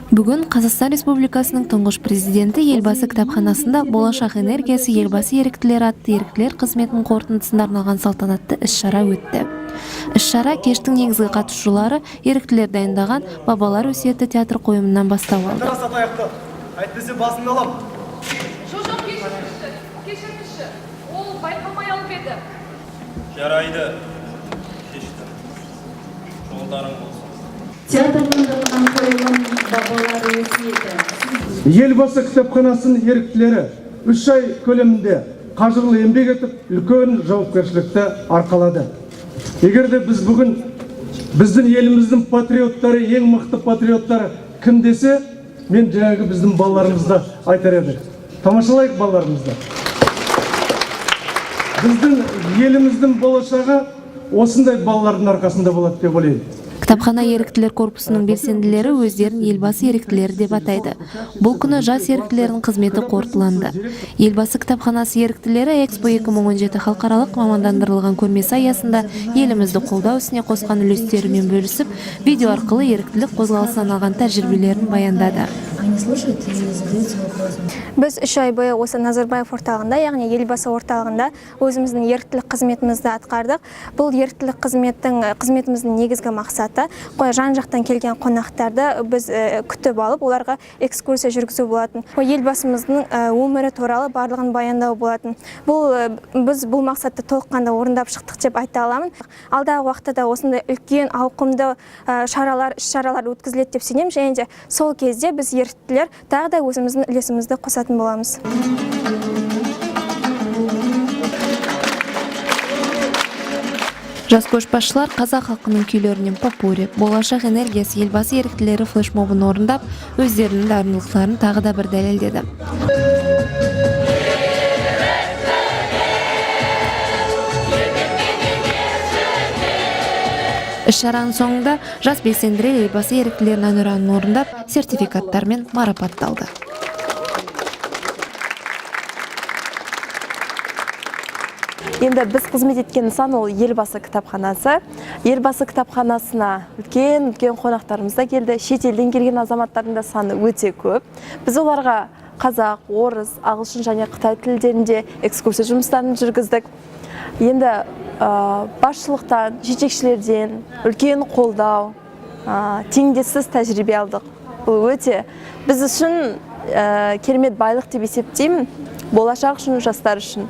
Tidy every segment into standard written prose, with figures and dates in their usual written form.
Бүгін Қазақстан Республикасының тұңғыш президенті Елбасы кітапханасында болашақ энергиясы Елбасы еріктілері атты еріктілер қызметінің қорытындысына арналған салтанатты іс-шара өтті. Іс-шара кештің негізгі қатысушылары еріктілер дайындаған бабалар өсиеті театр қойылымынан бастау алды. Әйтпесе басымды алам. Жоқ, кешіріңізші. Ол байқамай алып еді. Жарайды. Кешті. Жолдарың болсын. Театрландырылған қойылым бабалар өсиеті. Елбасы кітапханасының еріктілері 3 ай көлемінде қажырлы еңбек етіп, үлкен жауапкершілікті арқалады. Егер де біз бүгін біздің еліміздің патриоттары, ең мықты патриоттары кім десе, мен жаңағы біздің балаларымызды айтар едім. Тамашалайық балаларымызды. Біздің еліміздің болашағы осындай балалардың арқасында болады деп ойлаймын. Кітапхана еріктілер корпусының белсенділері өздерін Елбасы еріктілері деп атайды. Бұл күні жас еріктілердің қызметі қорытыланды. Елбасы кітапханасы еріктілері Экспо 2017 халықаралық мамандандырылған көрмесі аясында елімізді қолдау ісіне қосқан үлестерімен бөлісіп, видео арқылы еріктілік қозғалысынан алған тәжірибелерін баяндады. Біз 3 ай бойы осы Назарбаев орталығында, яғни Елбасы орталығында өзіміздің еріктілік қызметімізді атқардық. Бұл еріктілік қызметіміздің негізгі мақсаты жан-жақтан келген қонақтарды біз күтіп алып, оларға экскурсия жүргізу болатын. Елбасымыздың өмірі туралы барлығын баяндау болатын. Біз бұл мақсатты толыққанды орындап шықтық деп айта аламын. Алдағы уақытта осындай үлкен ауқымды іс-шаралар өткізіледі деп сенемін, және де сол кезде біз еріктілер тағы да өзіміздің үлесімізді қосатын боламыз. Жас көшбасшылар қазақ халқының күйлерінен попури, болашақ энергиясы Елбасы еріктілері флешмобын орындап, өздерінің дарындылықтарын тағы да бір дәлелдеді. Іс-шараның соңында жас белсенділер Елбасы еріктілерінің әнұранын орындап, сертификаттармен марапатталды. Енді біз қызмет еткен нысан ол Елбасы кітапханасы. Елбасы кітапханасына үлкен қонақтарымыз да келді. Шетелден келген азаматтардың да саны өте көп. Біз оларға қазақ, орыс, ағылшын және қытай тілдерінде экскурсия жұмыстарын жүргіздік. Енді басшылықтан, жетекшілерден үлкен қолдау, теңдессіз тәжірибе алдық. Бұл өте біз үшін керемет байлық деп есептеймін, болашақ үшін, жастар үшін.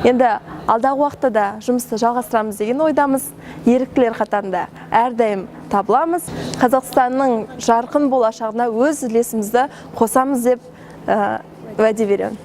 Енді алдағы уақытта да жұмысты жалғастырамыз деген ойдамыз. Еріктілер қатарында әрдайым табыламыз. Қазақстанның жарқын болашағына өз үлесімізді қосамыз деп уәде беремін.